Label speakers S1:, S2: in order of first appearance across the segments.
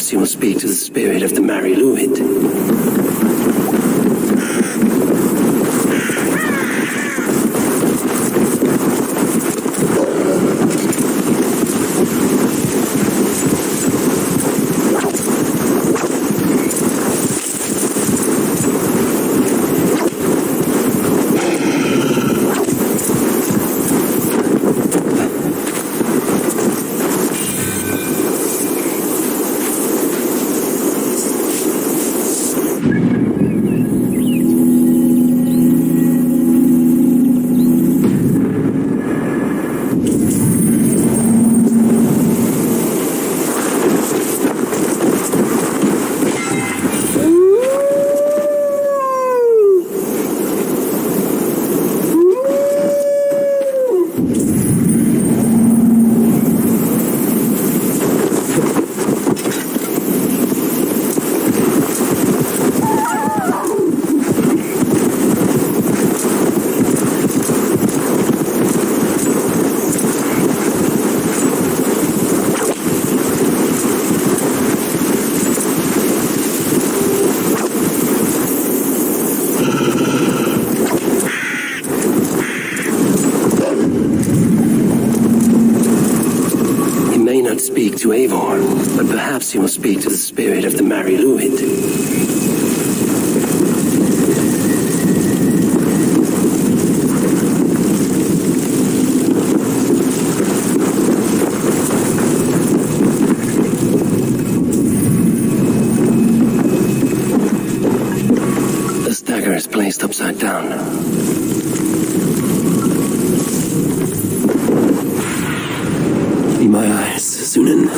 S1: perhaps he will speak to the spirit of the Mary Luid. Speak to Eivor, but perhaps he will speak to the spirit of the Mary Luid. This dagger is placed upside down. Be my eyes, Sunan.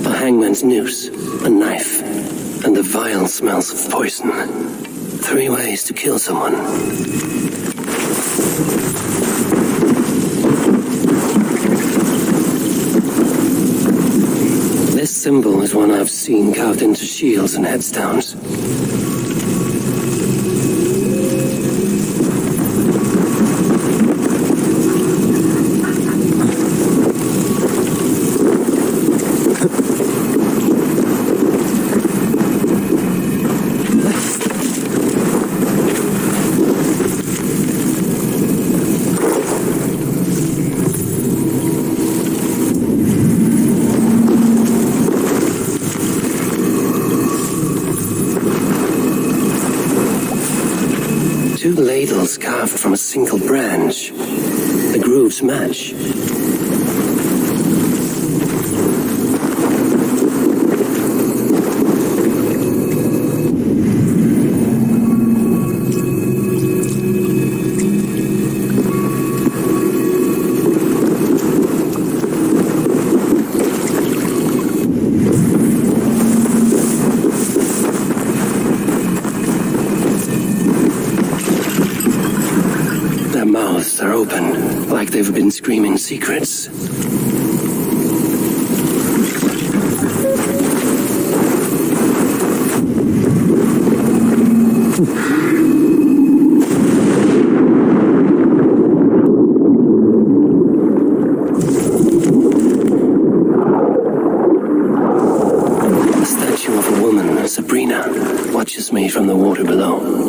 S1: A hangman's noose, a knife, and the vile smells of poison. 3 ways to kill someone. This symbol is one I've seen carved into shields and headstones. Two ladles carved from a single branch. The grooves match. Their mouths are open, like they've been screaming secrets. The statue of a woman, Sabrina, watches me from the water below.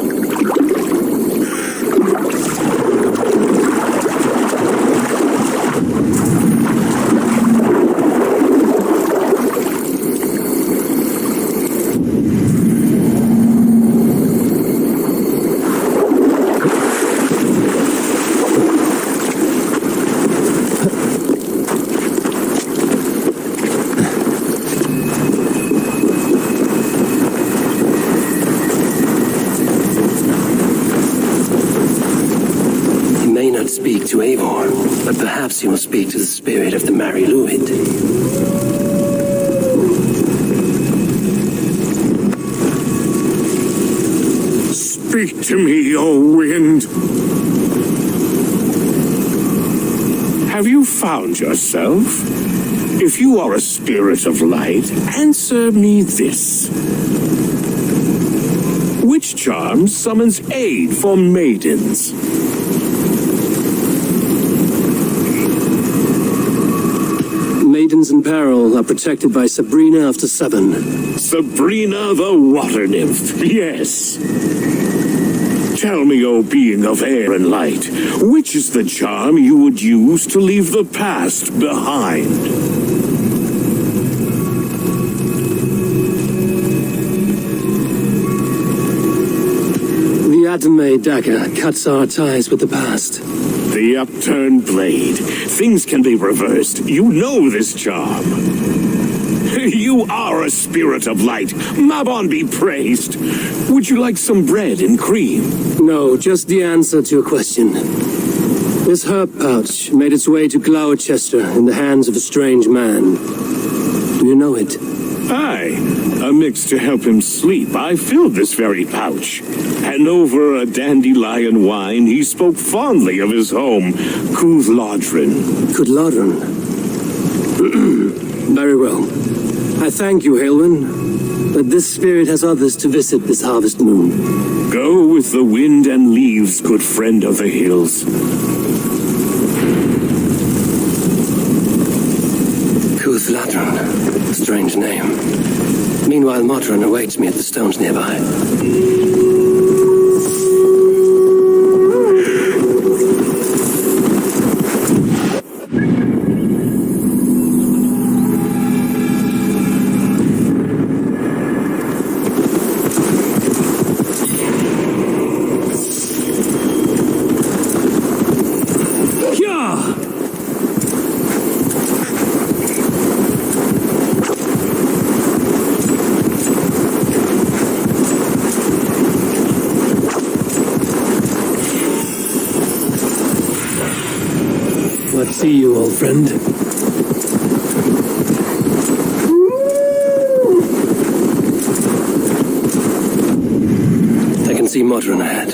S1: Speak to Eivor, but perhaps he will speak to the spirit of the Mary Luid.
S2: Speak to me, O wind. Have you found yourself? If you are a spirit of light, answer me this. Which charm summons aid for maidens?
S1: Maidens in peril are protected by Sabrina after 7.
S2: Sabrina the water nymph, yes. Tell me, O being of air and light, which is the charm you would use to leave the past behind?
S1: The Adame dagger cuts our ties with the past.
S2: The upturned blade. Things can be reversed. You know this charm. You are a spirit of light. Mabon be praised. Would you like some bread and cream?
S1: No, just the answer to a question. This herb pouch made its way to Gloucester in the hands of a strange man. Do you know it?
S2: Aye. A mix to help him sleep. I filled this very pouch. And over a dandelion wine, he spoke fondly of his home, Cooth-Lodrin.
S1: Cooth-Lodrin? Very well. I thank you, Haelwyn, but this spirit has others to visit this harvest moon.
S2: Go with the wind and leaves, good friend of the hills.
S1: Cooth-Lodrin. Strange name. Meanwhile, Modron awaits me at the stones nearby. Let's see you, old friend. I can see Modron ahead.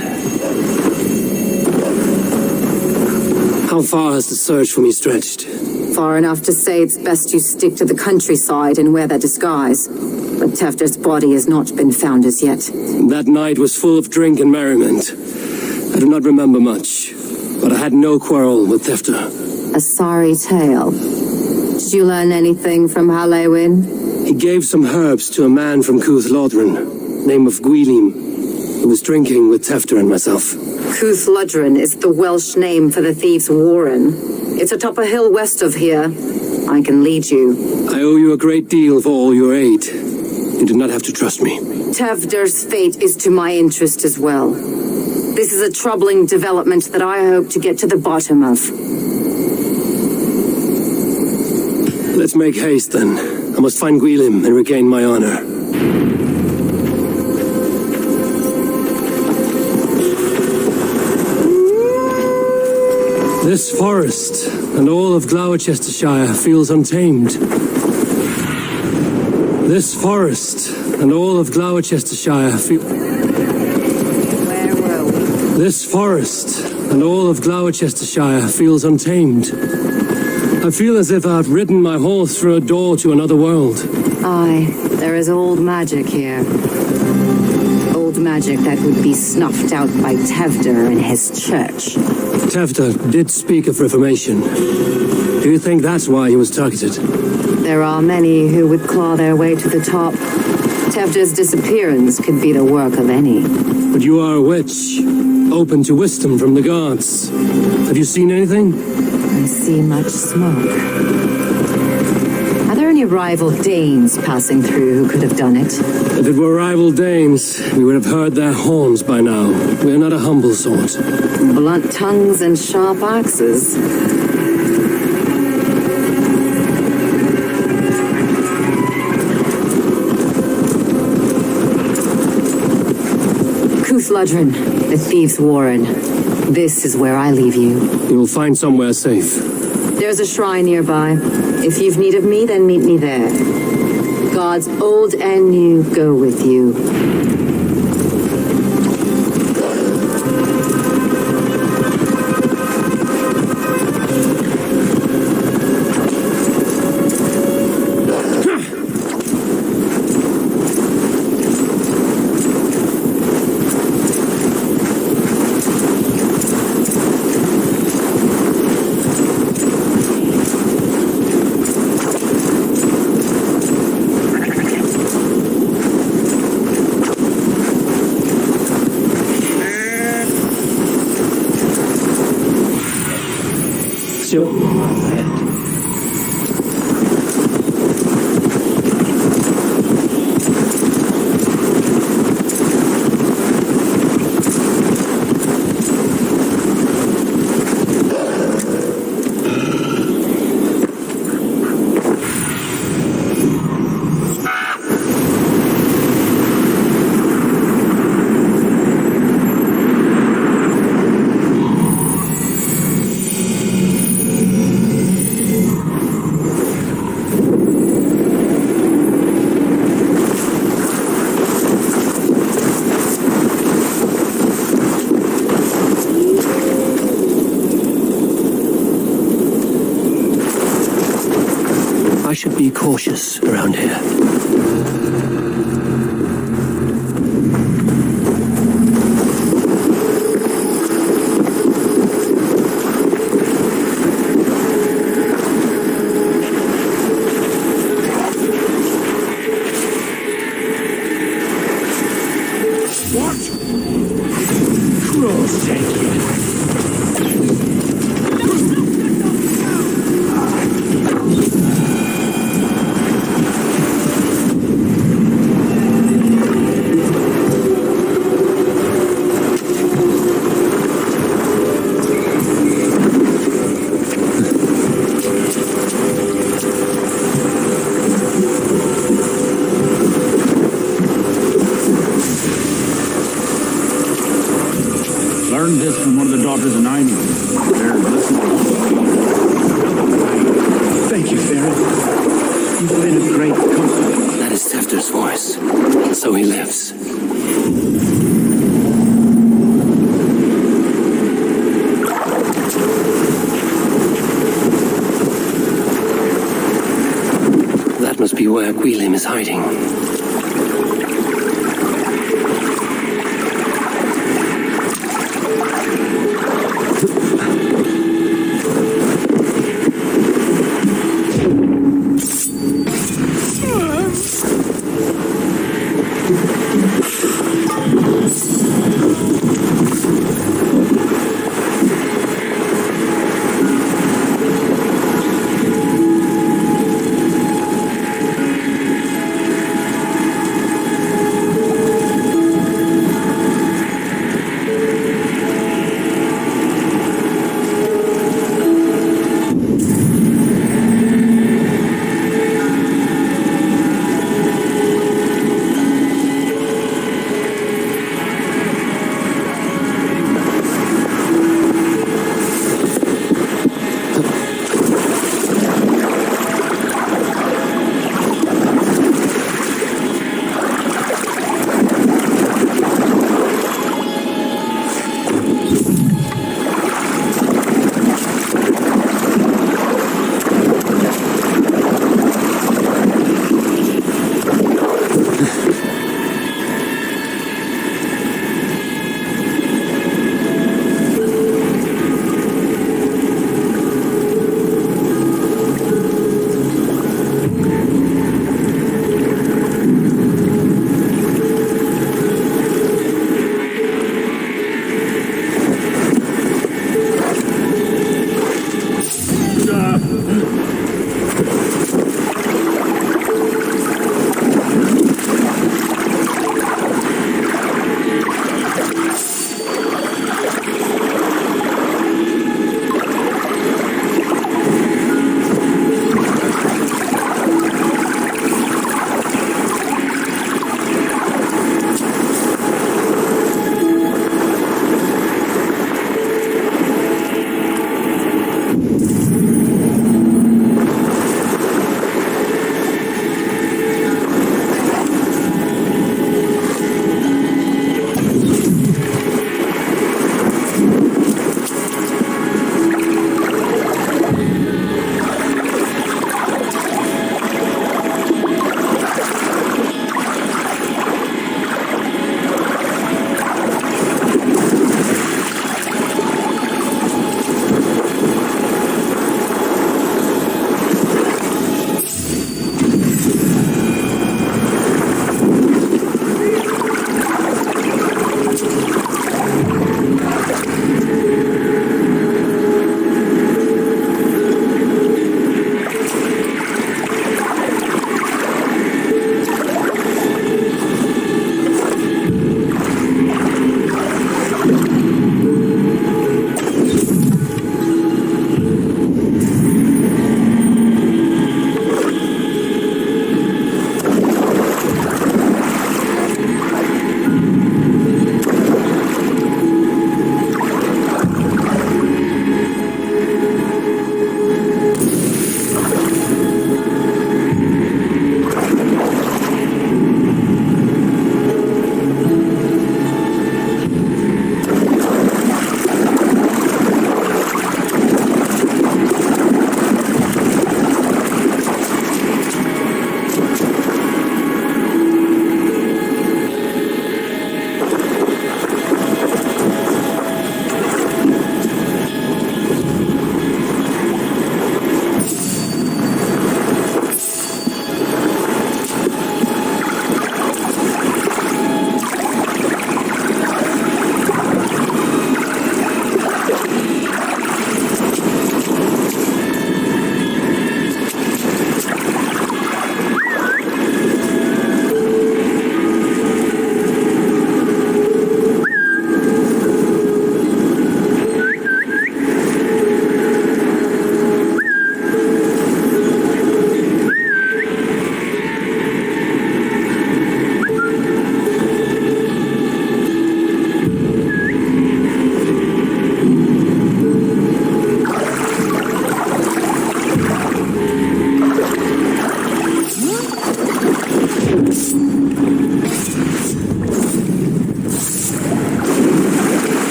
S1: How far has the search for me stretched?
S3: Far enough to say it's best you stick to the countryside and wear that disguise. But Tefder's body has not been found as yet.
S1: That night was full of drink and merriment. I do not remember much, but I had no quarrel with Tefder.
S3: A sorry tale. Did you learn anything from Halewin?
S1: He gave some herbs to a man from Cooth-Lodrin, name of Gwylim, who was drinking with Tefder and myself.
S3: Cooth-Lodrin is the Welsh name for the thieves' warren. It's atop a hill west of here. I can lead you.
S1: I owe you a great deal for all your aid. You do not have to trust me.
S3: Tefder's fate is to my interest as well. This is a troubling development that I hope to get to the bottom of.
S1: Let's make haste, then. I must find Gwylim and regain my honor. This forest and all of Gloucestershire feels untamed. This forest and all of Gloucestershire
S3: Where were we?
S1: This forest and all of Gloucestershire feels untamed. I feel as if I've ridden my horse through a door to another world.
S3: Aye, there is old magic here. Old magic that would be snuffed out by Tefder and his church.
S1: Tefder did speak of reformation. Do you think that's why he was targeted?
S3: There are many who would claw their way to the top. Tefder's disappearance could be the work of any.
S1: But you are a witch, open to wisdom from the gods. Have you seen anything?
S3: I see much smoke. Are there any rival Danes passing through who could have done it?
S1: If it were rival Danes, we would have heard their horns by now. We are not a humble sort.
S3: Blunt tongues and sharp axes. Cooth-Lodrin, the thieves' warren. This is where I leave you.
S1: You will find somewhere safe.
S3: There's a shrine nearby. If you've need of me, then meet me there. Gods old and new go with you.
S1: Sure. I should be cautious around here.
S2: What? Cross, thank you. Learned this from one of the daughters of Nainu. They're listening. Thank you, Farron. You've been a great comfort.
S1: That is Tefter's voice. So he lives. That must be where Gwilym is hiding.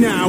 S2: now!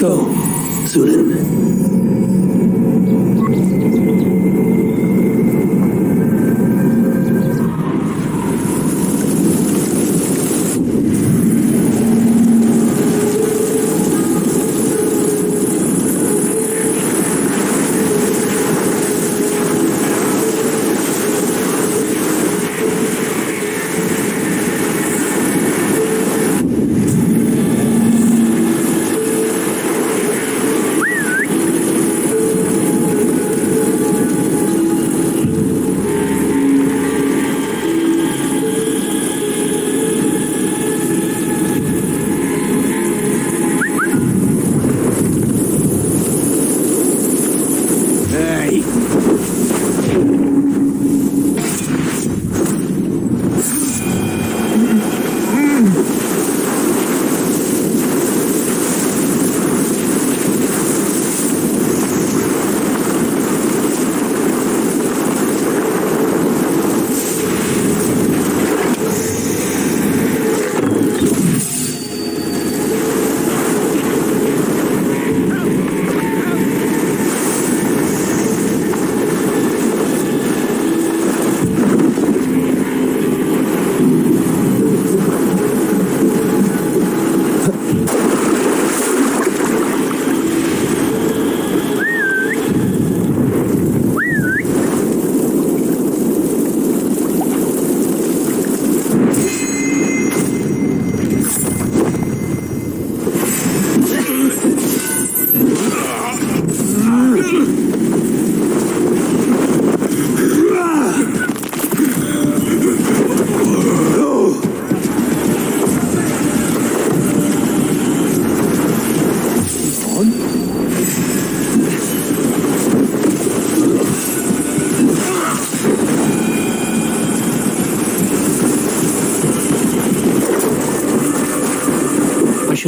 S1: Go, Zulin.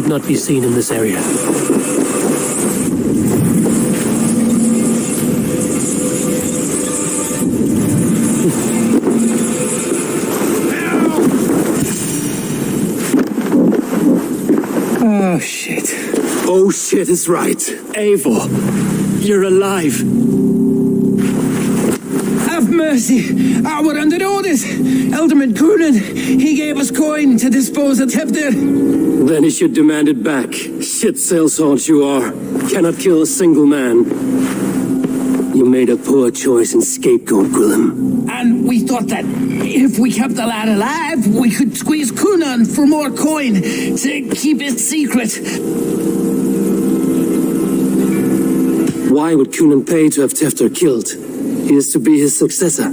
S1: should not be seen in this area.
S4: Oh, shit.
S1: Oh shit is right.
S4: Eivor, you're alive. Have mercy. We're under orders. Elderman Coonan, he gave us coin to dispose of Tevdir.
S1: Then he should demand it back. Shit sales haunt you are. Cannot kill a single man. You made a poor choice in scapegoat, Gwillem.
S4: And we thought that if we kept the lad alive, we could squeeze Coonan for more coin to keep it secret.
S1: Why would Coonan pay to have Tefter killed? He is to be his successor.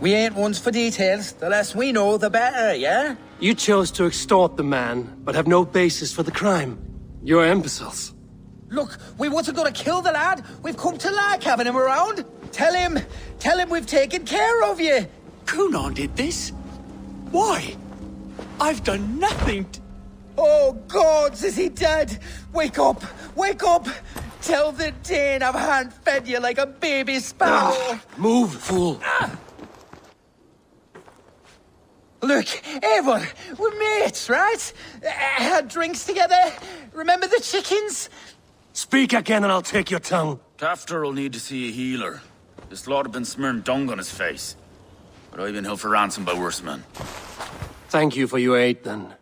S5: We ain't ones for details. The less we know, the better, yeah?
S1: You chose to extort the man, but have no basis for the crime. You're imbeciles.
S5: Look, we wasn't gonna kill the lad. We've come to like having him around. Tell him we've taken care of you.
S4: Coonan did this? Why? I've done nothing.
S5: Oh, gods, is he dead? Wake up, wake up. Tell the Dane I've hand-fed you like a baby sparrow.
S1: Move, fool.
S5: Look, Eivor, we're mates, right? Had drinks together. Remember the chickens?
S1: Speak again and I'll take your tongue.
S6: Tafter will need to see a healer. This lord have been smearing dung on his face. But I've been held for ransom by worse men.
S1: Thank you for your aid, then.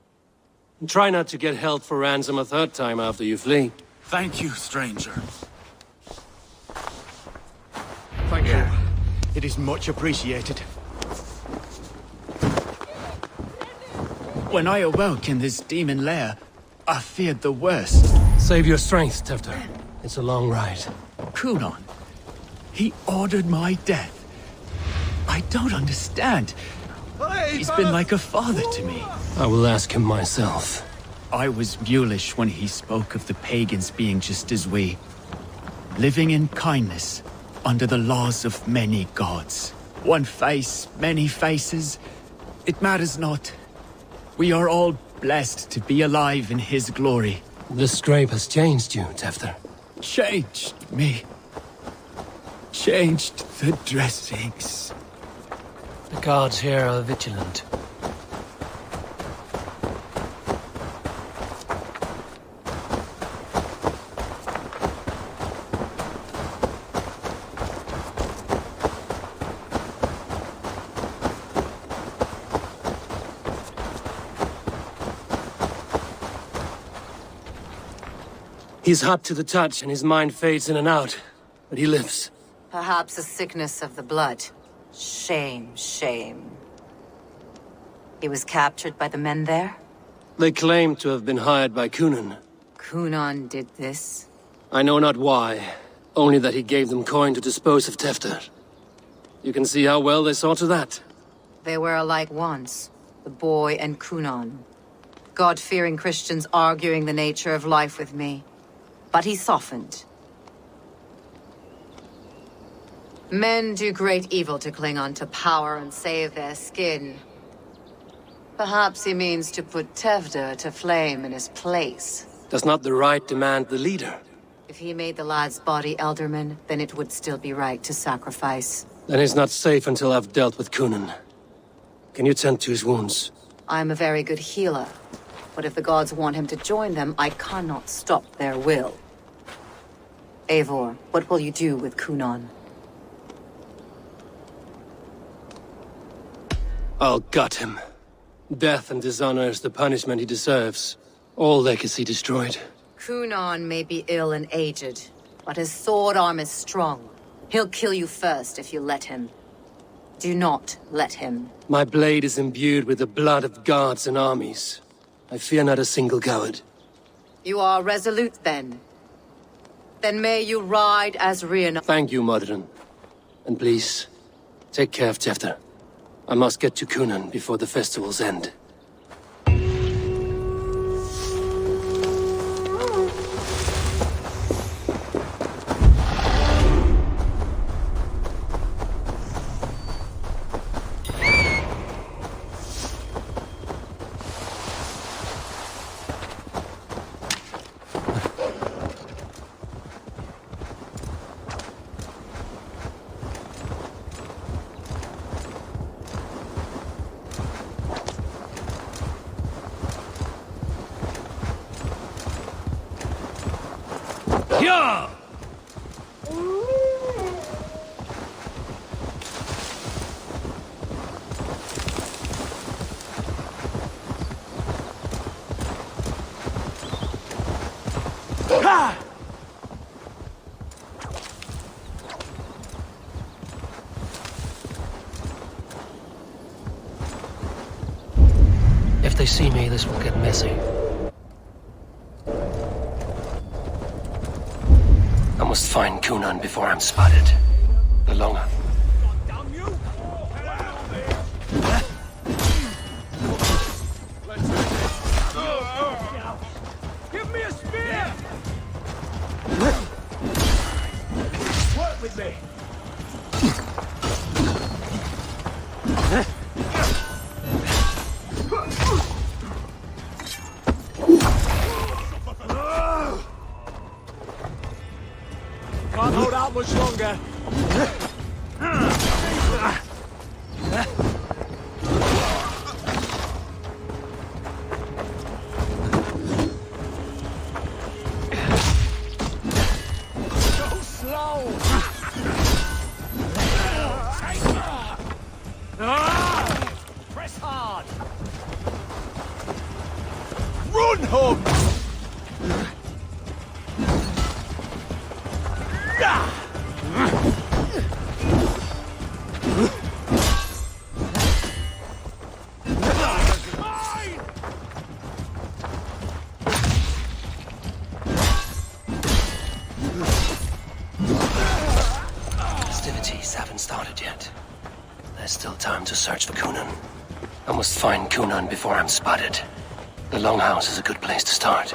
S1: Try not to get held for ransom a third time after you flee.
S6: Thank you, stranger.
S4: Thank you. It is much appreciated. When I awoke in this demon lair, I feared the worst.
S1: Save your strength, Tefter. It's a long ride.
S4: Coonan, he ordered my death. I don't understand. He's been like a father to me.
S1: I will ask him myself.
S4: I was mulish when he spoke of the pagans being just as we. Living in kindness, under the laws of many gods. One face, many faces. It matters not. We are all blessed to be alive in his glory.
S1: The scrape has changed you, Tefter.
S4: Changed me. Changed the dressings.
S1: The guards here are vigilant. He's hot to the touch and his mind fades in and out, but he lives.
S3: Perhaps a sickness of the blood. Shame, shame. He was captured by the men there?
S1: They claim to have been hired by Coonan.
S3: Coonan did this?
S1: I know not why, only that he gave them coin to dispose of Tefter. You can see how well they saw to that.
S3: They were alike once, the boy and Coonan. God-fearing Christians arguing the nature of life with me. But he softened. Men do great evil to cling on to power and save their skin. Perhaps he means to put Tevder to flame in his place.
S1: Does not the right demand the leader?
S3: If he made the lad's body Elderman, then it would still be right to sacrifice.
S1: Then he's not safe until I've dealt with Coonan. Can you tend to his wounds?
S3: I'm a very good healer. But if the gods want him to join them, I cannot stop their will. Eivor, what will you do with Coonan?
S1: I'll gut him. Death and dishonor is the punishment he deserves. All legacy destroyed.
S3: Kunan may be ill and aged, but his sword arm is strong. He'll kill you first if you let him. Do not let him.
S1: My blade is imbued with the blood of guards and armies. I fear not a single coward.
S3: You are resolute, then. Then may you ride as Rhiannon.
S1: Thank you, Modron. And please, take care of Tefter. I must get to Kunan before the festival's end.
S2: Yeah!
S1: If they see me, this will get messy. I must find Kunan before I'm spotted. The longer.
S2: Give me a spear! Work with me! Can't hold out much longer. So slow. Press hard. Run, Hub!
S1: Festivities haven't started yet. There's still time to search for Kunan. I must find Kunan before I'm spotted. The Longhouse is a good place to start.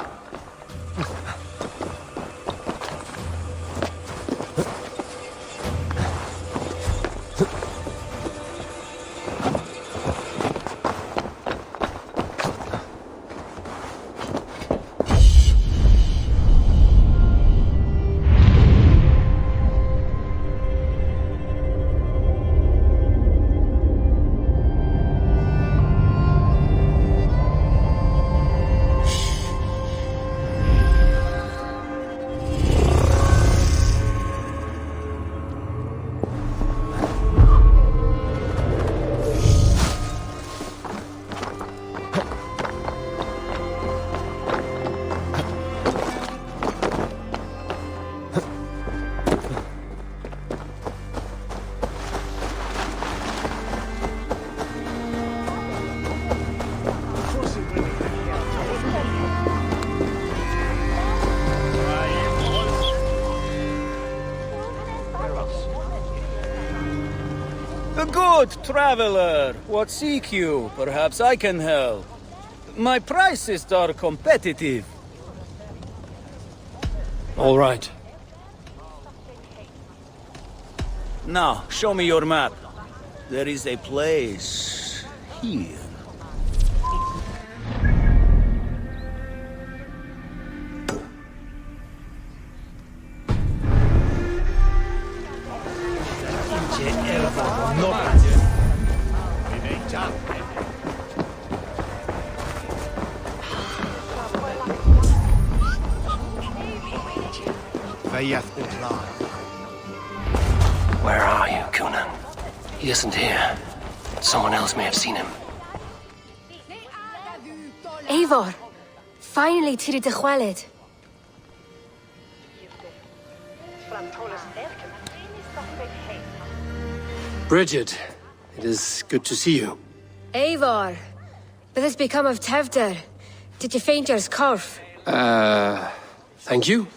S7: A good traveler. What seek you? Perhaps I can help. My prices are competitive.
S1: All right.
S7: Now, show me your map. There is a place here.
S1: Where are you, Kunan? He isn't here. Someone else may have seen him.
S8: Eivor, finally tíri de chwaled.
S1: Bridget, it is good to see you.
S8: Eivor, what has become of Tevder? Did you faint your scarf?
S1: Thank you.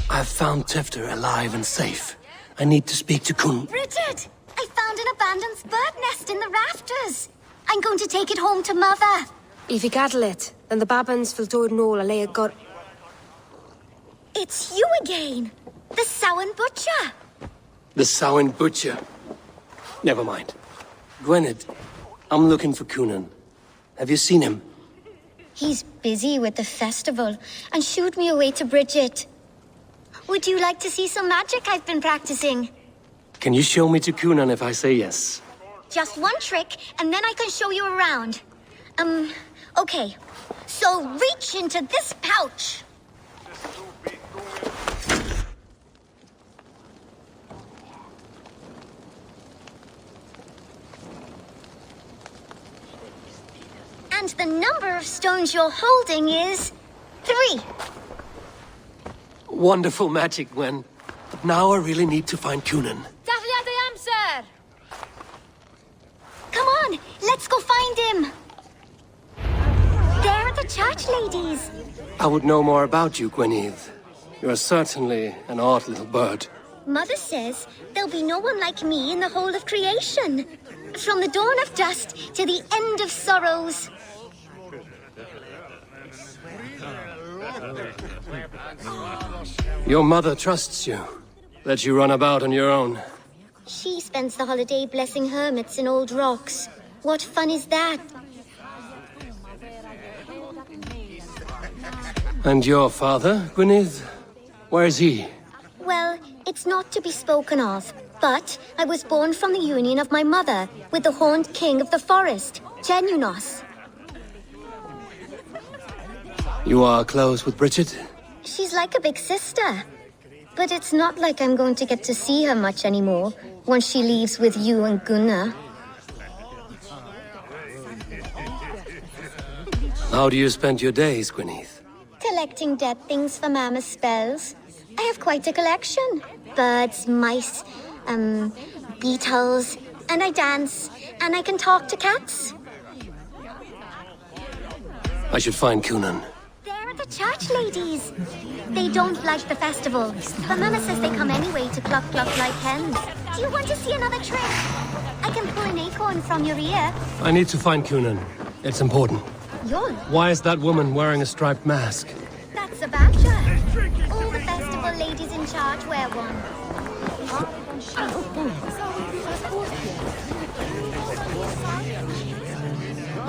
S1: I've found Tefter alive and safe. I need to speak to Kun.
S9: Bridget! I found an abandoned bird nest in the rafters. I'm going to take it home to Mother.
S8: If you cattle it, then the Babans will do no lay a god.
S9: It's you again! The Samhain Butcher!
S1: The Samhain Butcher. Never mind. Gwynedd, I'm looking for Kunan. Have you seen him?
S9: He's busy with the festival and shooed me away to Bridget. Would you like to see some magic I've been practicing?
S1: Can you show me to Kunan if I say yes?
S9: Just one trick, and then I can show you around. Okay. So reach into this pouch. And the number of stones you're holding is 3.
S1: Wonderful magic, Gwen. But now I really need to find Kunan.
S8: Sir!
S9: Come on, let's go find him. There are the church ladies.
S1: I would know more about you, Gwynedd. You are certainly an odd little bird.
S9: Mother says there'll be no one like me in the whole of creation. From the dawn of dust to the end of sorrows.
S1: Your mother trusts you. Let you run about on your own.
S9: She spends the holiday blessing hermits in old rocks. What fun is that?
S1: And your father, Gwynedd? Where is he?
S9: Well, it's not to be spoken of, but I was born from the union of my mother with the horned king of the forest, Genunos.
S1: You are close with Bridget?
S9: She's like a big sister. But it's not like I'm going to get to see her much anymore once she leaves with you and Gunnar.
S1: How do you spend your days, Gwynedd?
S9: Collecting dead things for Mama's spells. I have quite a collection. Birds, mice, beetles, and I dance, and I can talk to cats.
S1: I should find Kunan.
S9: There are the church ladies. They don't like the festival, but Mama says they come anyway to cluck cluck like hens. Do you want to see another trick? I can pull an acorn from your ear.
S1: I need to find Kunan. It's important.
S9: Why
S1: is that woman wearing a striped mask?
S9: That's a badger. All the festival ladies in charge wear one.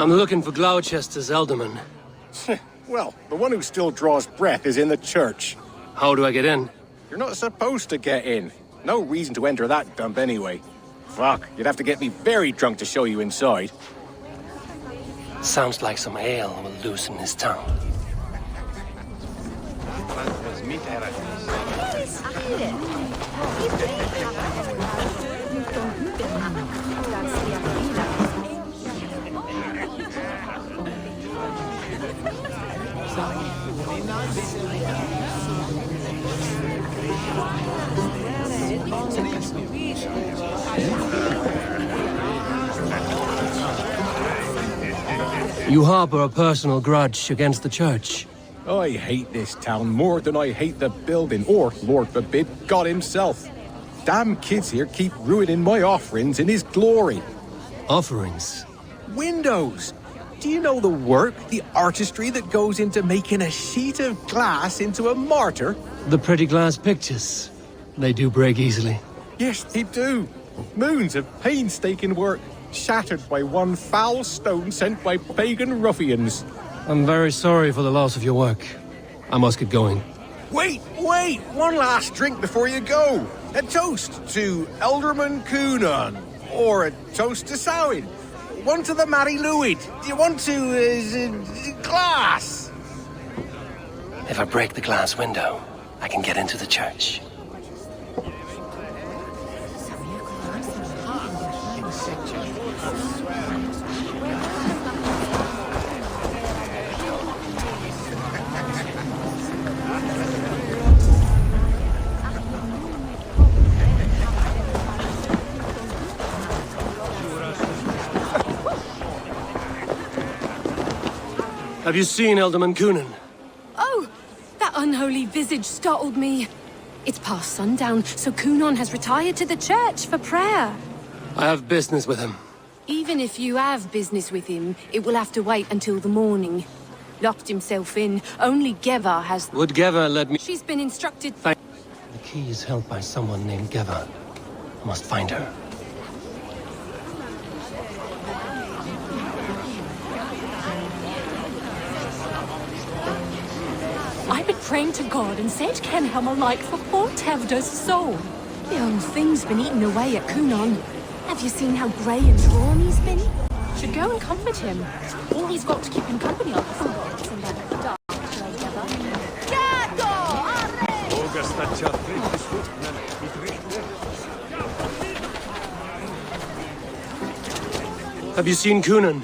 S1: I'm looking for Gloucester's Elderman.
S10: Well, the one who still draws breath is in the church.
S1: How do I get in?
S10: You're not supposed to get in. No reason to enter that dump anyway. Fuck, you'd have to get me very drunk to show you inside.
S1: Sounds like some ale will loosen his tongue. You harbor a personal grudge against the church.
S10: I hate this town more than I hate the building, or, Lord forbid, God himself. Damn kids here keep ruining my offerings in his glory.
S1: Offerings?
S10: Windows! Do you know the work, the artistry that goes into making a sheet of glass into a mortar?
S1: The pretty glass pictures. They do break easily.
S10: Yes, they do. Moons of painstaking work, shattered by one foul stone sent by pagan ruffians.
S1: I'm very sorry for the loss of your work. I must get going.
S10: Wait! One last drink before you go. A toast to Elderman Coonan. Or a toast to Samhain. One to the Mary Louis. Do you want to, glass?
S1: If I break the glass window, I can get into the church. Have you seen Elderman Coonan?
S11: Oh, that unholy visage startled me. It's past sundown, so Coonan has retired to the church for prayer.
S1: I have business with him.
S11: Even if you have business with him, it will have to wait until the morning. Locked himself in. Only Geva has...
S1: Would Geva let me...
S11: She's been instructed...
S1: The key is held by someone named Geva. I must find her.
S11: I've been praying to God and said Kenhelm alike for poor Tevda's soul. The old thing's been eaten away at Coonan. Have you seen how grey and drawn he's been? Should go and comfort him. All he's got to keep him company on.
S1: Have you seen Coonan?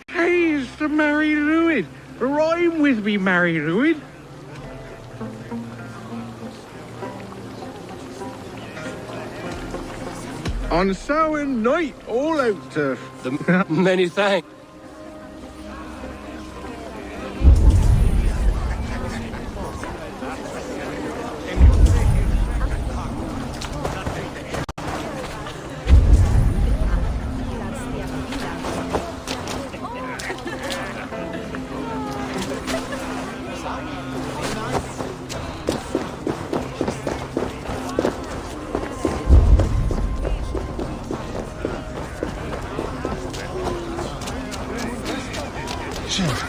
S12: Hey, it's the Mary Lewid. Rhyme with me, Mary Lewid. On Samhain night, all out turf.
S1: Many thanks.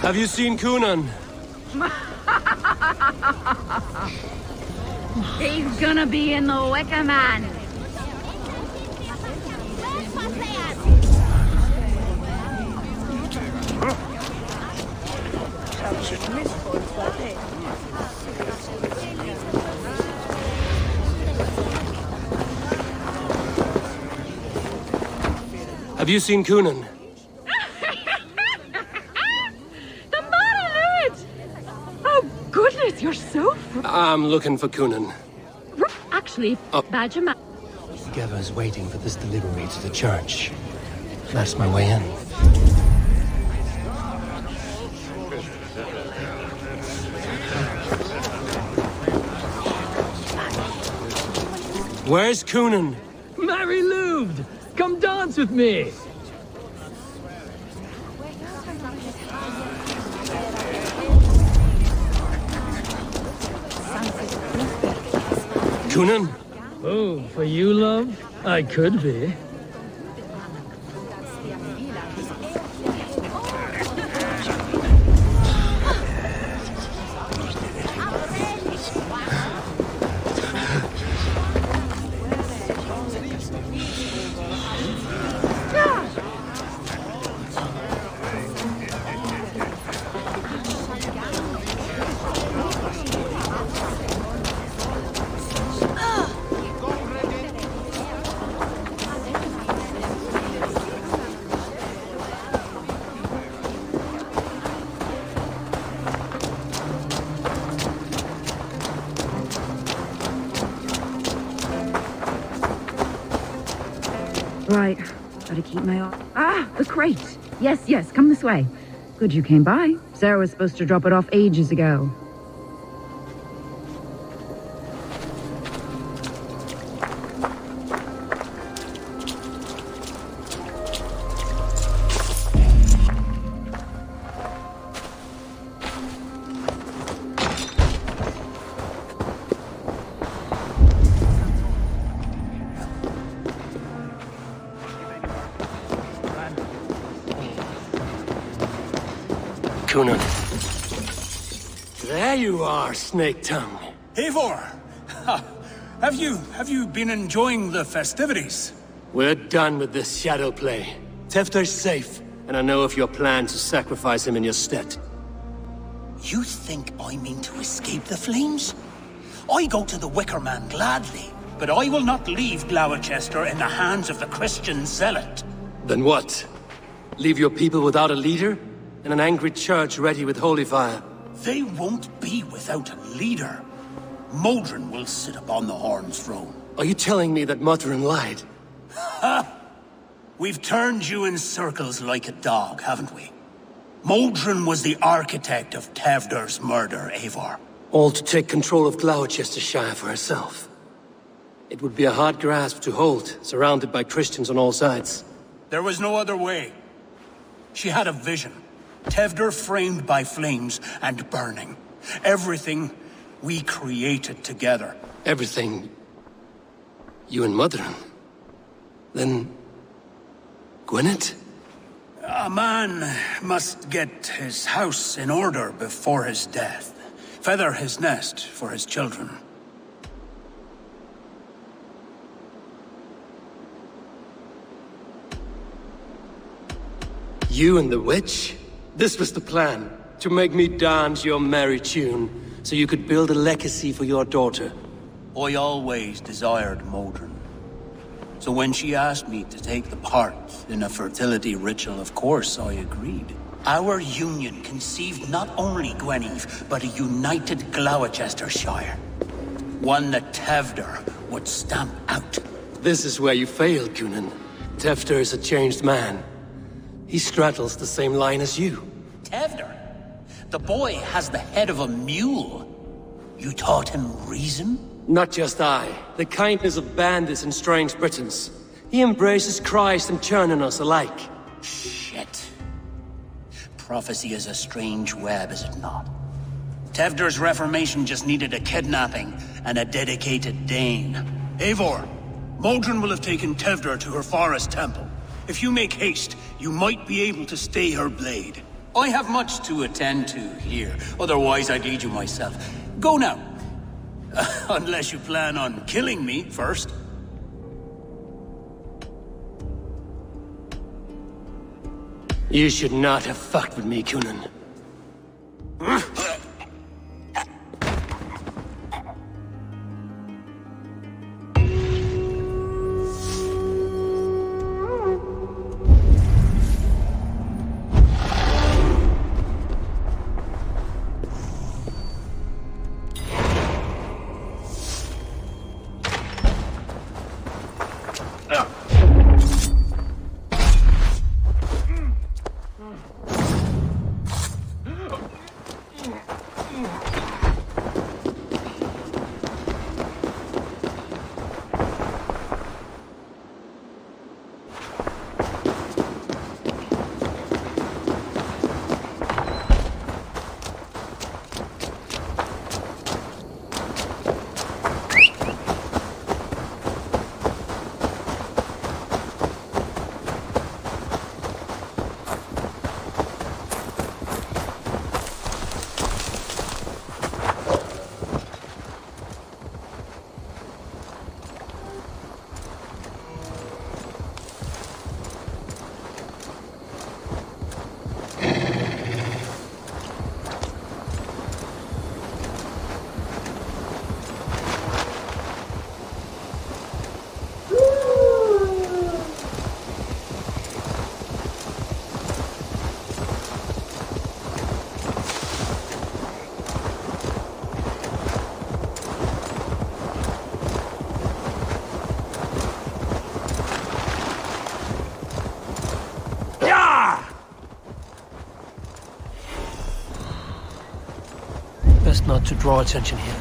S1: Have you seen Coonan?
S13: He's gonna be in the Wicker Man.
S1: Have you seen Coonan?
S13: Goodness, you're so...
S1: I'm looking for Coonan.
S13: Actually, Badger Man...
S1: Geva's waiting for this delivery to the church. That's my way in. Where's Coonan?
S14: Mary Louved! Come dance with me!
S1: Coonan?
S14: Oh, for you, love? I could be.
S13: Right, gotta keep my eye. Ah, the crate! Yes, come this way. Good you came by. Sarah was supposed to drop it off ages ago.
S1: Coonan. There you are, Snake Tongue.
S15: Eivor! Have you been enjoying the festivities?
S1: We're done with this shadow play. Tefter's safe, and I know of your plan to sacrifice him in your stead.
S15: You think I mean to escape the flames? I go to the Wicker Man gladly, but I will not leave Gloucester in the hands of the Christian zealot.
S1: Then what? Leave your people without a leader? And an angry church ready with holy fire?
S15: They won't be without a leader. Modron will sit upon the Horn's throne.
S1: Are you telling me that Modron lied?
S15: Ha! We've turned you in circles like a dog, haven't we? Modron was the architect of Tevder's murder, Eivor.
S1: All to take control of Gloucestershire for herself. It would be a hard grasp to hold, surrounded by Christians on all sides.
S15: There was no other way. She had a vision. Tevder framed by flames and burning. Everything we created together.
S1: Everything... you and Mother. Then... Gwynedd?
S15: A man must get his house in order before his death. Feather his nest for his children.
S1: You and the witch? This was the plan. To make me dance your merry tune, so you could build a legacy for your daughter.
S15: I always desired Modron. So when she asked me to take the part in a fertility ritual, of course I agreed. Our union conceived not only Gweneve, but a united Gloucestershire. One that Tevder would stamp out.
S1: This is where you failed, Cunan. Tevder is a changed man. He straddles the same line as you.
S15: Tevder? The boy has the head of a mule. You taught him reason?
S1: Not just I. The kindness of bandits and strange Britons. He embraces Christ and churning us alike.
S15: Shit. Prophecy is a strange web, is it not? Tevder's reformation just needed a kidnapping and a dedicated Dane. Eivor, Modron will have taken Tevder to her forest temple. If you make haste, you might be able to stay her blade. I have much to attend to here, otherwise I'd lead you myself. Go now. Unless you plan on killing me first.
S1: You should not have fucked with me, Cunan. Best not to draw attention here.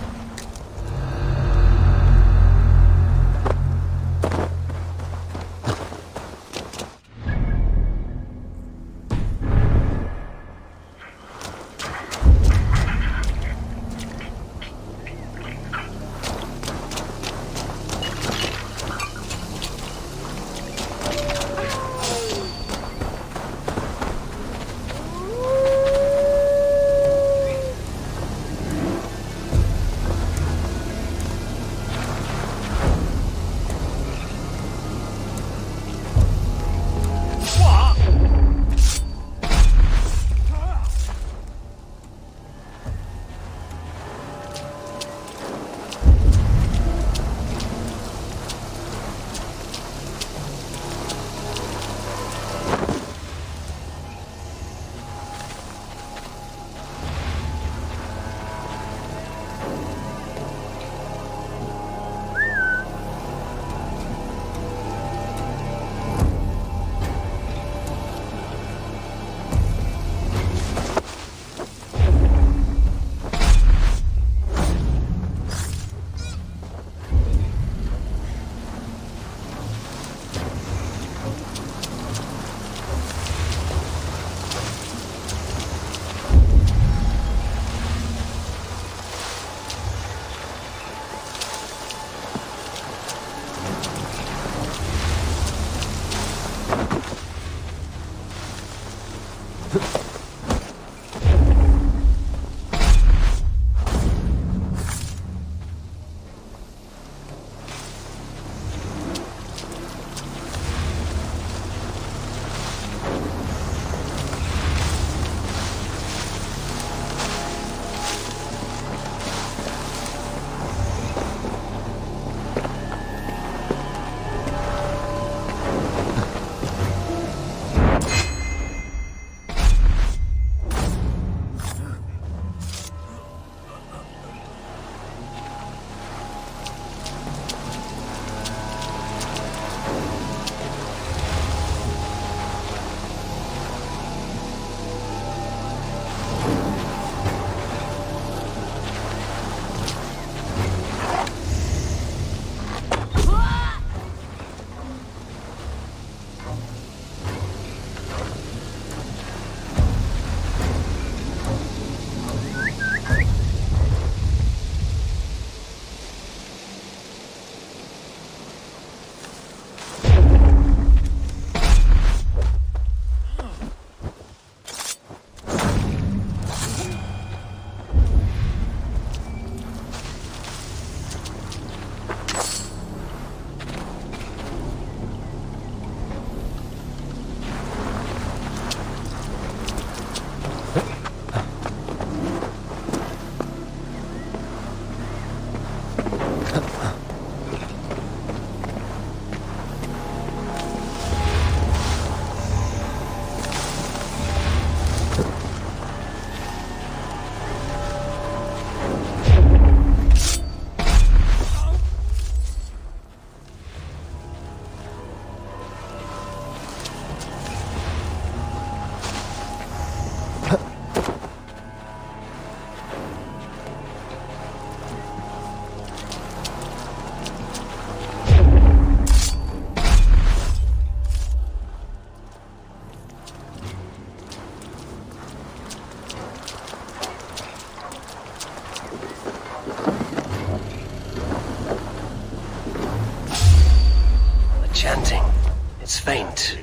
S1: faint,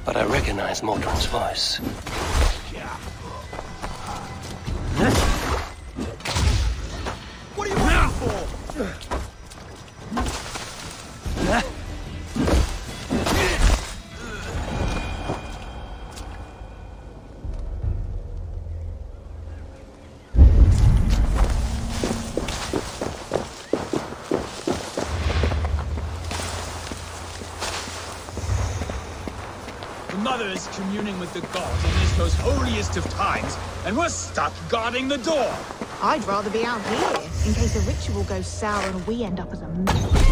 S1: but I recognize Mordrin's voice.
S5: What are you waiting for?
S4: The Mother is communing with the gods in this most holiest of times, and we're stuck guarding the door.
S16: I'd rather be out here, in case the ritual goes sour and we end up as a mess.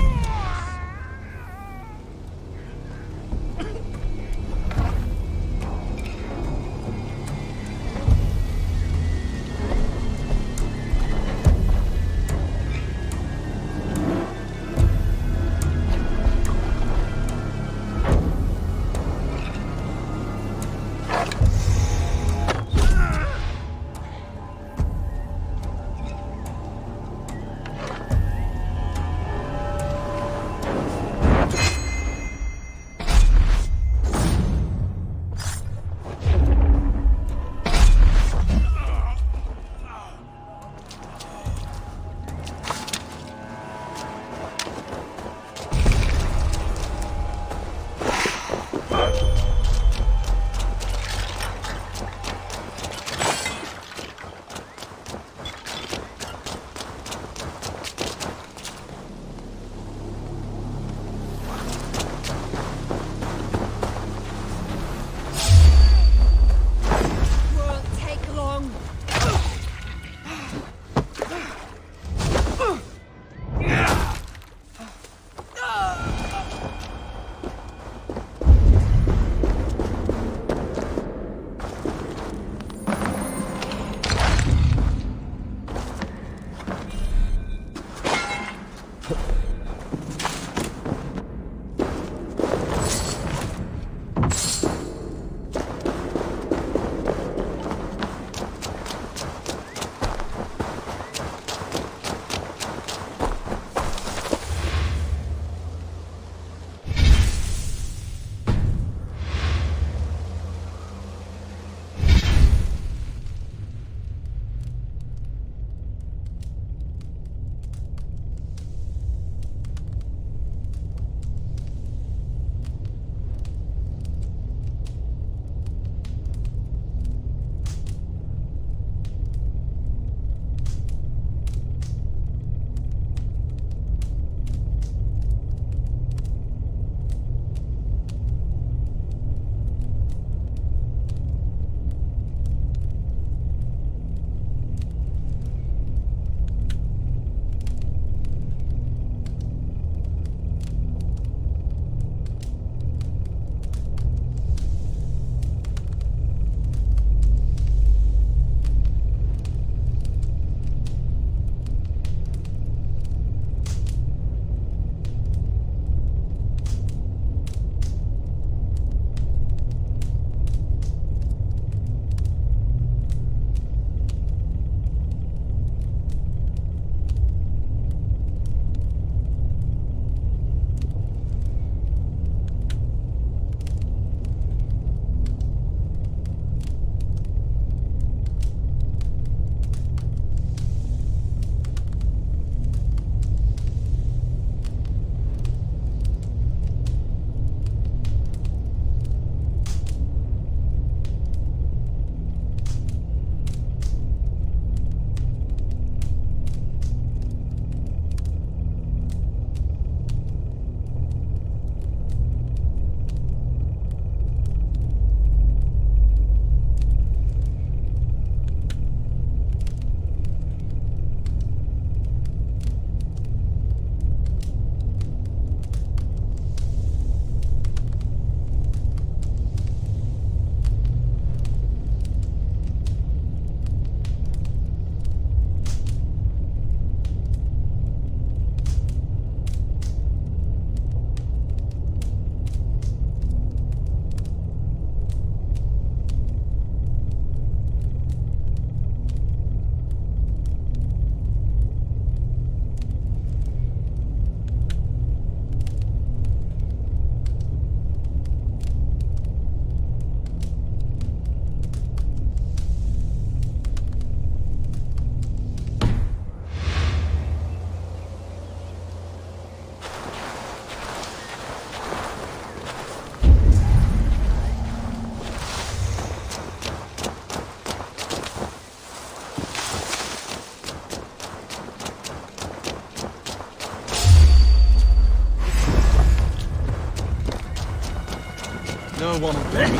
S12: want to be.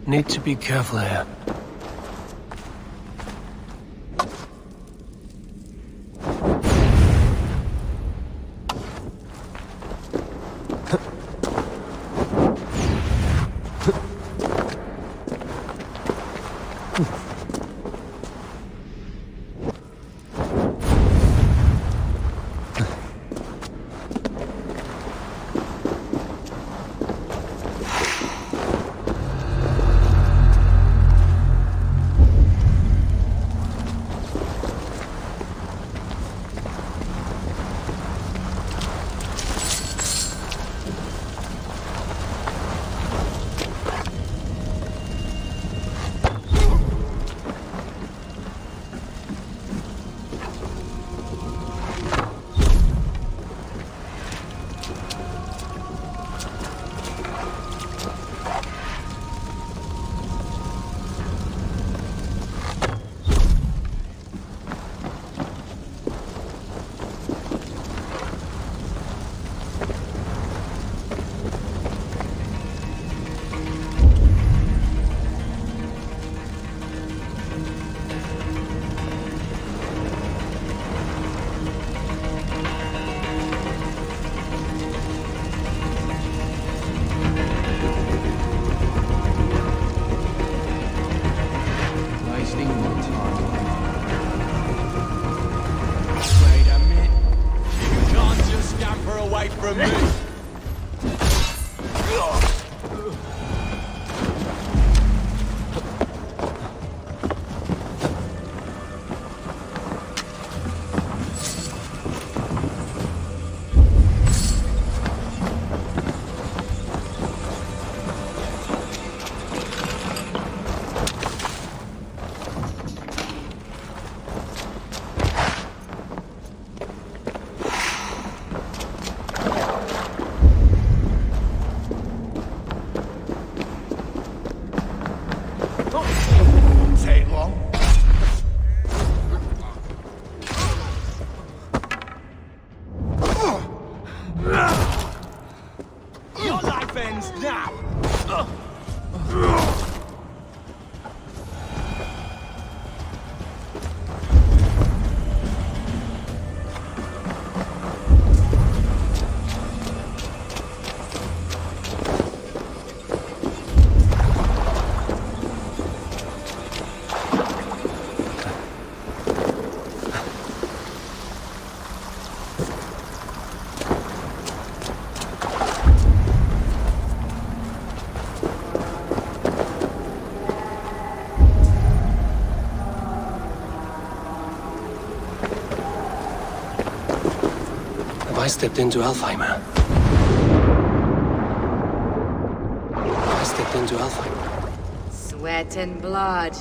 S1: Need to be careful here. I stepped into Alfheimer. I stepped return to Alpha?
S3: Sweat and blood,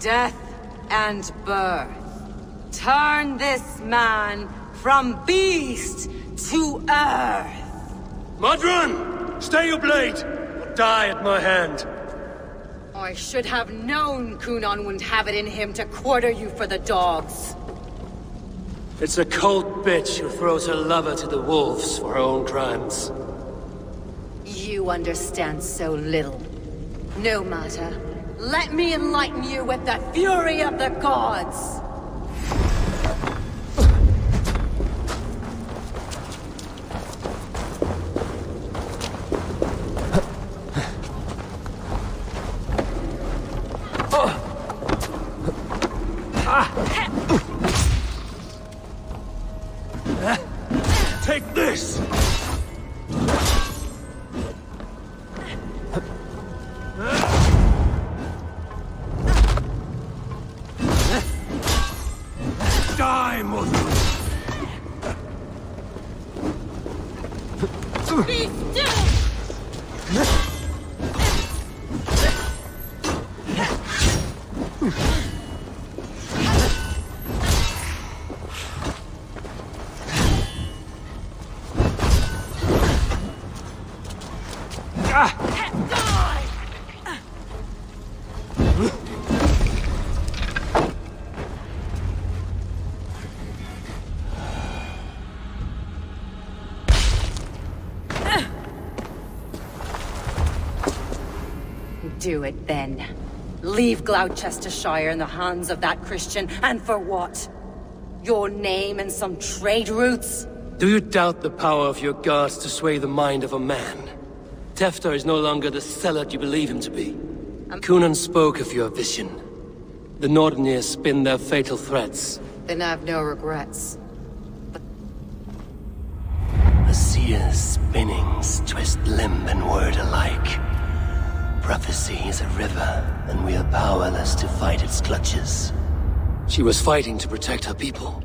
S3: death and birth. Turn this man from beast to earth.
S1: Modron! Stay your blade! Or die at my hand.
S3: I should have known Kunon wouldn't have it in him to quarter you for the dogs.
S1: It's a cold bitch who throws her lover to the wolves for her own crimes.
S3: You understand so little. No matter. Let me enlighten you with the fury of the gods!
S1: Take this! Die, mother!
S11: Be still!
S3: Do it then. Leave Gloucestershire in the hands of that Christian, and for what? Your name and some trade routes?
S1: Do you doubt the power of your gods to sway the mind of a man? Tefter is no longer the zealot you believe him to be. Kunan spoke of your vision. The Nordenir spin their fatal threats.
S3: Then I've no regrets.
S1: The seer's spinnings twist limb and word alike. Prophecy is a river, and we are powerless to fight its clutches. She was fighting to protect her people.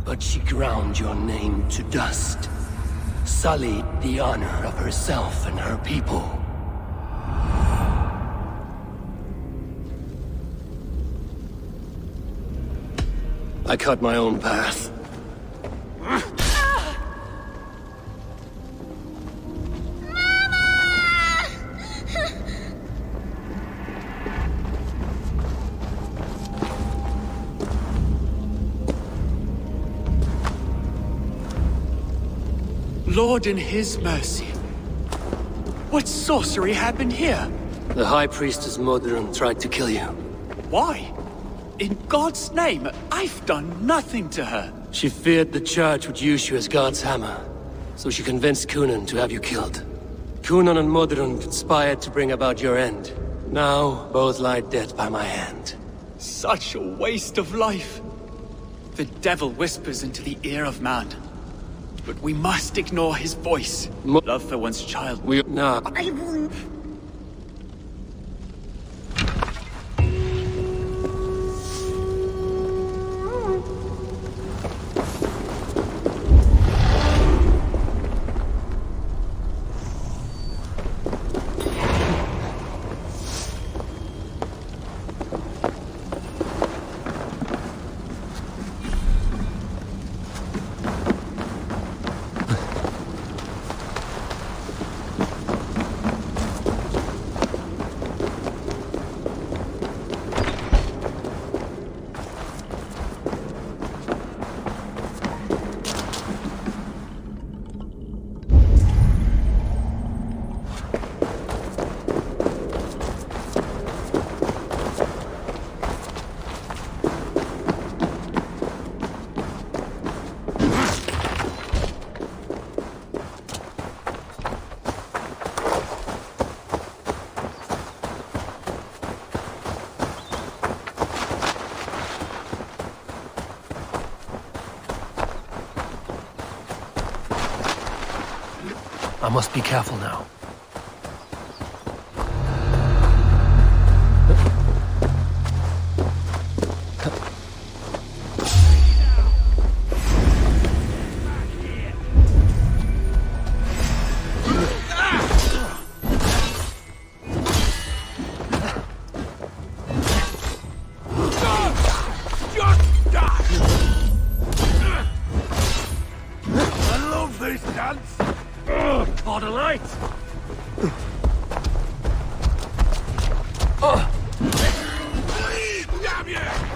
S1: But she ground your name to dust. Sullied the honor of herself and her people. I cut my own path.
S4: Lord in his mercy. What sorcery happened here?
S1: The High Priestess Modron tried to kill you.
S4: Why? In God's name, I've done nothing to her.
S1: She feared the Church would use you as God's hammer, so she convinced Kunan to have you killed. Kunan and Modron conspired to bring about your end. Now, both lie dead by my hand.
S4: Such a waste of life. The devil whispers into the ear of man. But we must ignore his voice. Love for one's child.
S1: Nah.
S9: I won't.
S1: I must be careful now.
S14: lot of light.
S2: Damn you!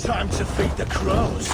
S2: Time to feed the crows.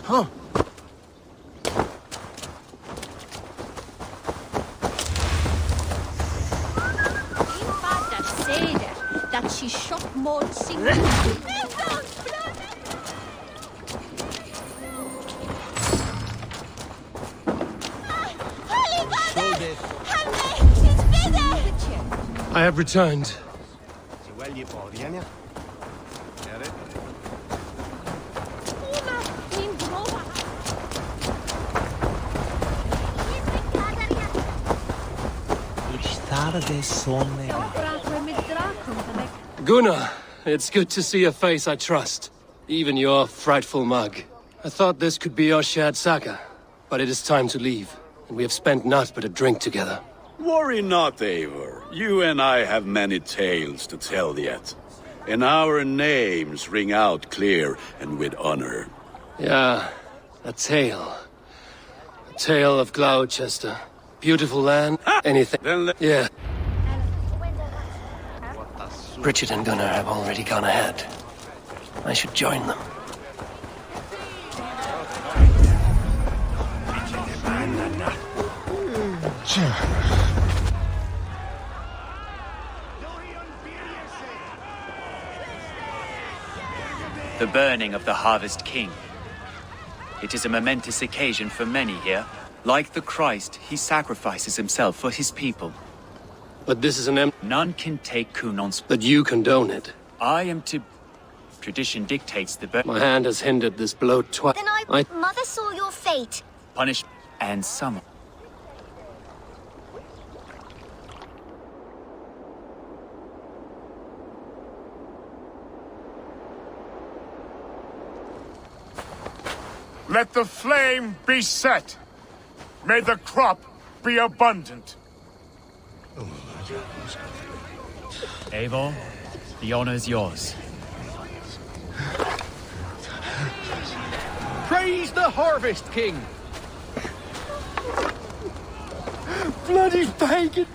S10: Huh.
S11: That she shot Maud singing.
S17: I have returned. Gunnar, it's good to see a face I trust. Even your frightful mug. I thought this could be our shared saga, but it is time to leave, and we have spent naught but a drink together.
S18: Worry not, Eivor. You and I have many tales to tell yet. And our names ring out clear and with honor.
S17: Yeah, a tale. A tale of Gloucester. Beautiful land, anything. Yeah.
S1: Bridget and Gunnar have already gone ahead. I should join them.
S4: The burning of the Harvest King. It is a momentous occasion for many here. Like the Christ, he sacrifices himself for his people.
S17: But this is
S4: None can take Cunan's...
S17: But you condone it.
S4: I am to... Tradition dictates the...
S17: My hand has hindered this blow twice.
S9: Then Mother saw your fate.
S4: Punish and summon.
S2: Let the flame be set. May the crop be abundant.
S4: Eivor, the honor's yours.
S10: Praise the Harvest King!
S5: Bloody pagans!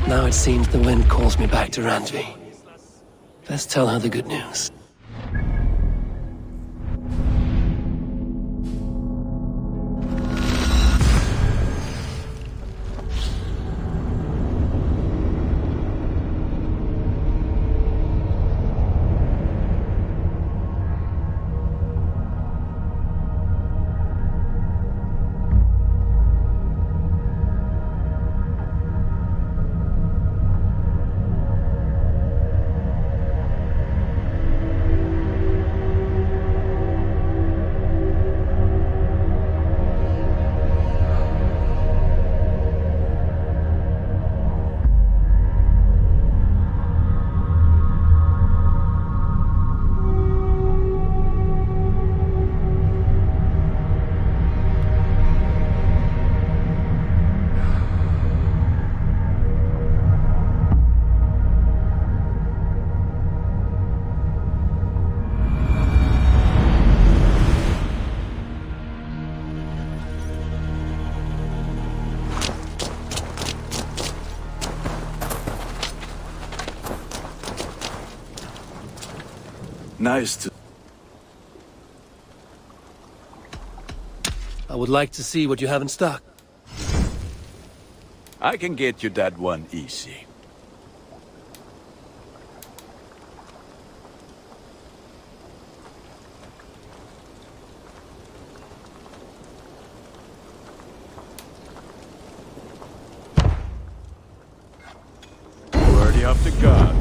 S1: Now it seems the wind calls me back to Randvi. Let's tell her the good news.
S18: Nice to...
S1: I would like to see what you have in stock.
S18: I can get you that one easy. Worthy of the gods.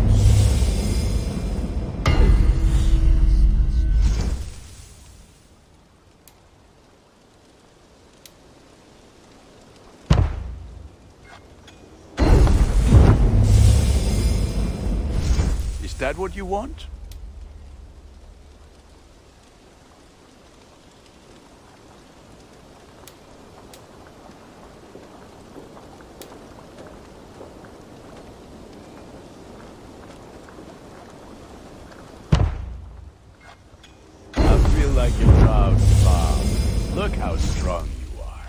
S18: Is that what you want? I feel like a proud father. Look how strong you are.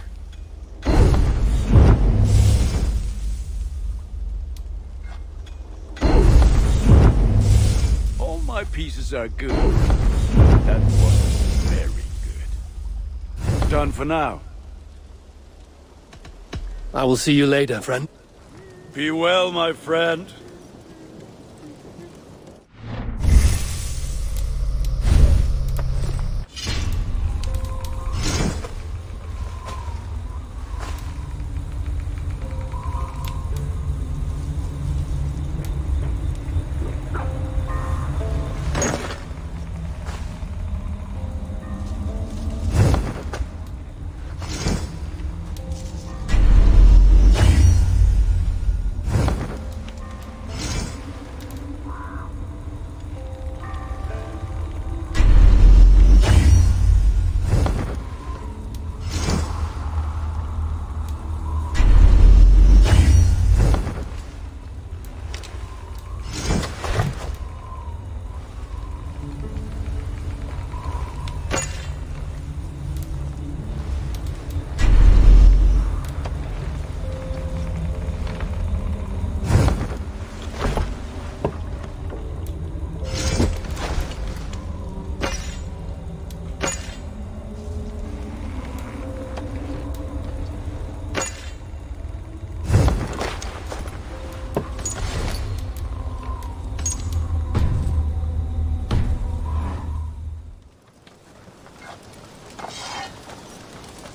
S18: All my pieces are good. That one is very good. Done for now.
S1: I will see you later, friend.
S18: Be well, my friend.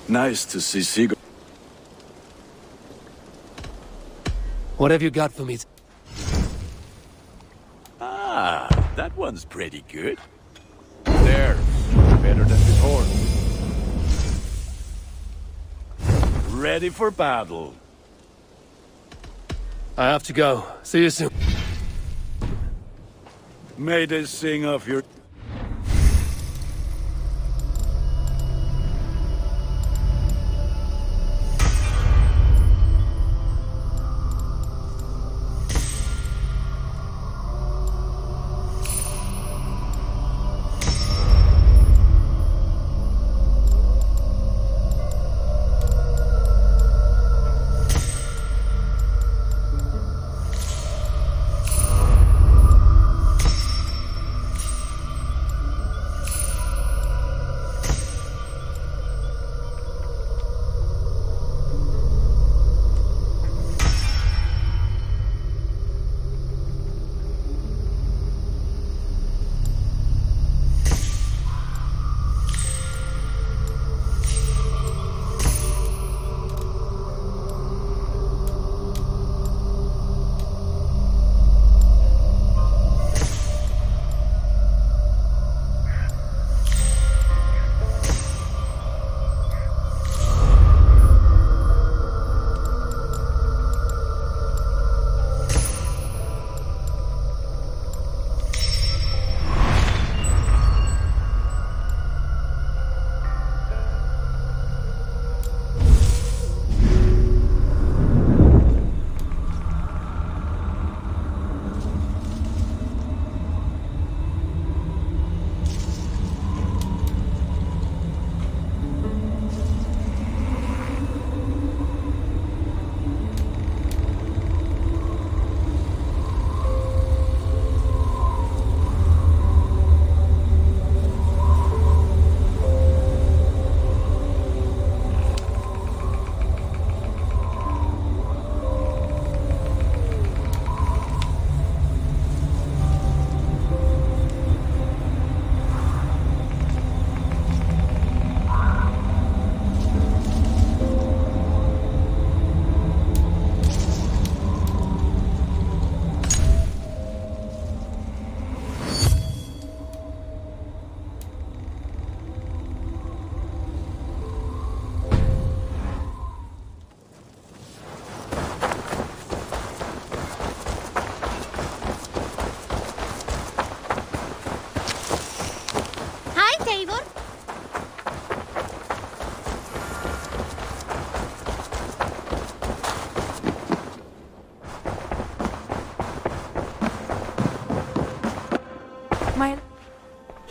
S18: Nice to see Sigurd.
S17: What have you got for me?
S18: Ah, that one's pretty good. There, better than before. Ready for battle.
S17: I have to go. See you soon.
S18: May they sing of your...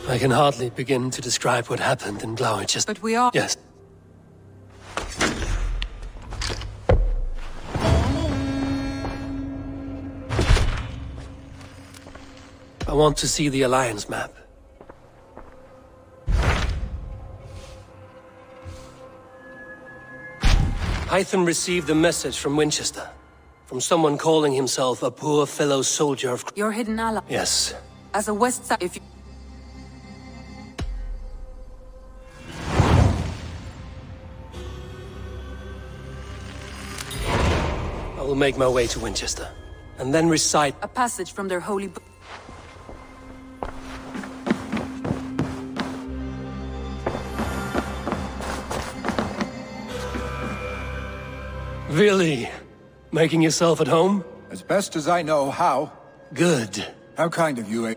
S17: I can hardly begin to describe what happened in Gloucester.
S11: But we are...
S17: Yes. I want to see the Alliance map. Hytham received a message from Winchester. From someone calling himself a poor fellow soldier of...
S11: Your hidden ally.
S17: Yes.
S11: As a West Side, if you...
S17: I will make my way to Winchester, and then recite...
S11: a passage from their holy book.
S17: Really? Making yourself at home?
S19: As best as I know how.
S17: Good.
S19: How kind of you, eh?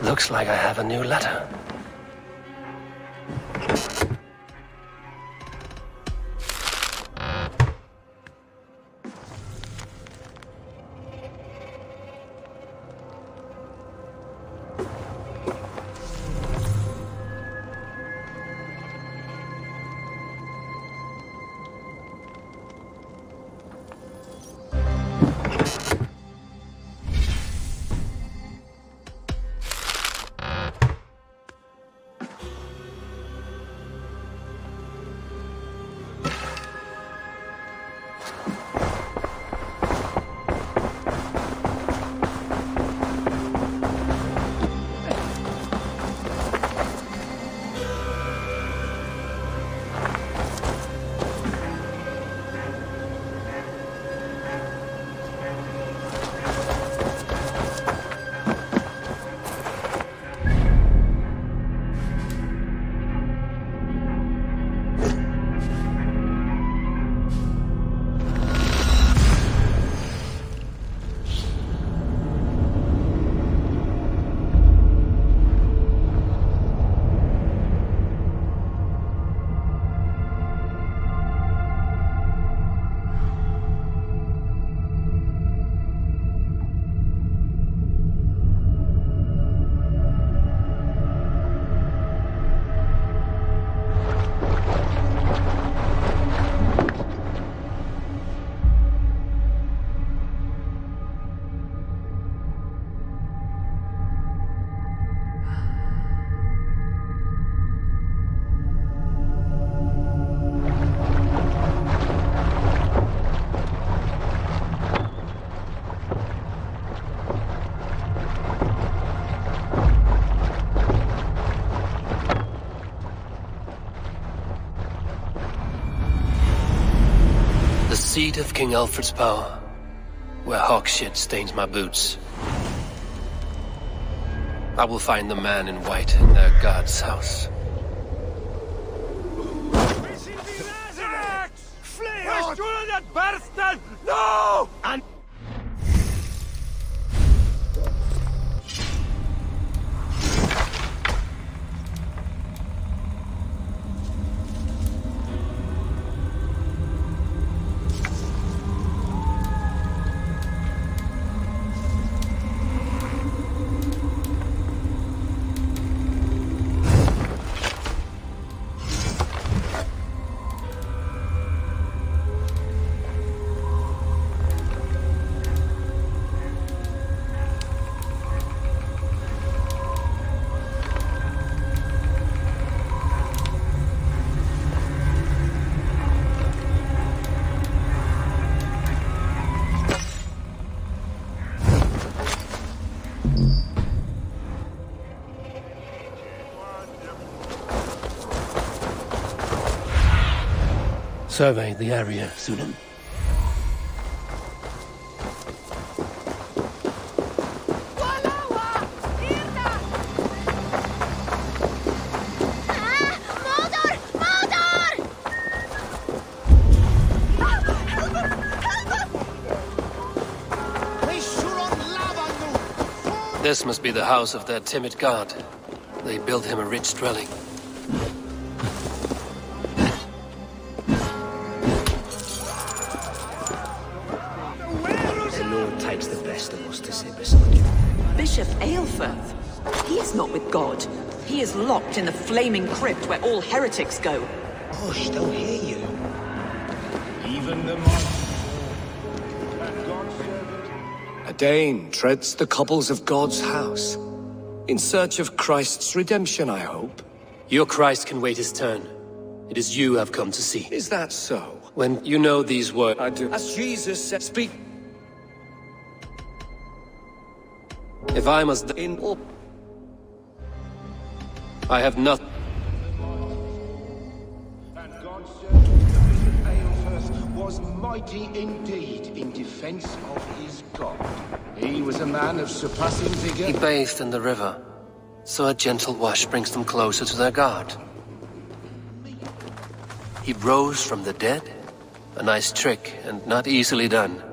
S17: Looks like I have a new letter. seat of King Alfred's power, where hawk shit stains my boots. I will find the man in white in their god's house.
S2: No! And
S17: Survey the area, Sunan. This must be the house of that timid god. They built him a rich dwelling.
S20: The Lord takes the best of us to sit beside you.
S21: Bishop Aelfirth? He is not with God. He is locked in the flaming crypt where all heretics go.
S20: Hush, don't hear you.
S2: even the
S22: A Dane treads the cobbles of God's house. In search of Christ's redemption, I hope.
S17: Your Christ can wait his turn. It is you I've come to see.
S22: Is that so?
S17: When you know these words...
S22: I do. As Jesus said, speak.
S17: If I must... I have nothing...
S23: And God's servant Aelfirth was mighty indeed in defense of his God. He was a man of surpassing vigor.
S17: He bathed in the river, so a gentle wash brings them closer to their God. He rose from the dead. A nice trick, and not easily done.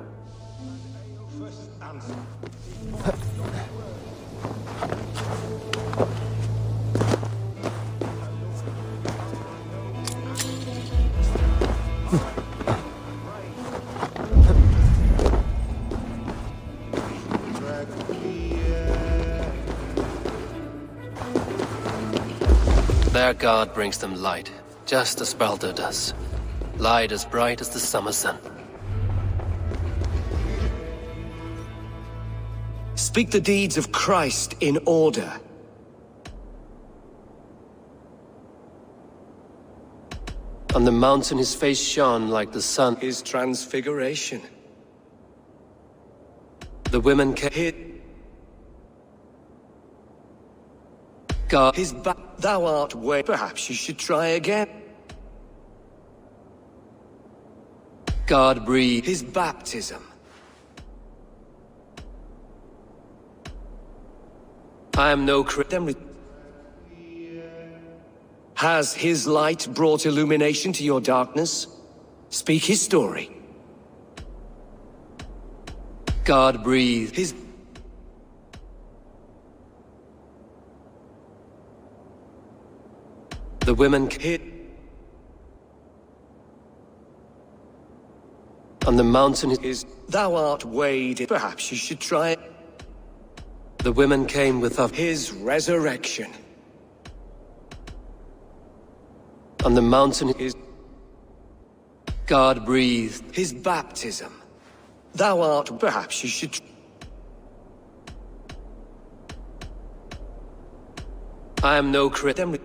S17: Their God brings them light, just as Baldur does. Light as bright as the summer sun.
S22: Speak the deeds of Christ in order.
S17: On the mountain his face shone like the sun.
S22: His transfiguration.
S17: The women came... God...
S22: His back... Thou art way... Perhaps you should try again.
S17: God breathed...
S22: His baptism.
S17: I am no Christian.
S22: Has his light brought illumination to your darkness? Speak his story.
S17: God breathed...
S22: His...
S17: The women... On the mountain
S22: is... Thou art weighed... Perhaps you should try it.
S17: The women came with
S22: his resurrection.
S17: On the mountain is... God breathed...
S22: His baptism. Thou art... Perhaps you should...
S17: I am no Christian.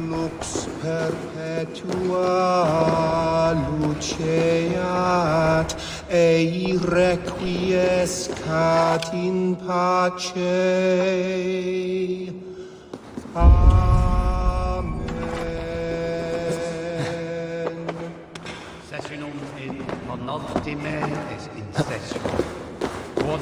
S23: Lux perpetua luceat ei requiescat in pace. Amen.
S6: Sessionum in monodime est in session. What?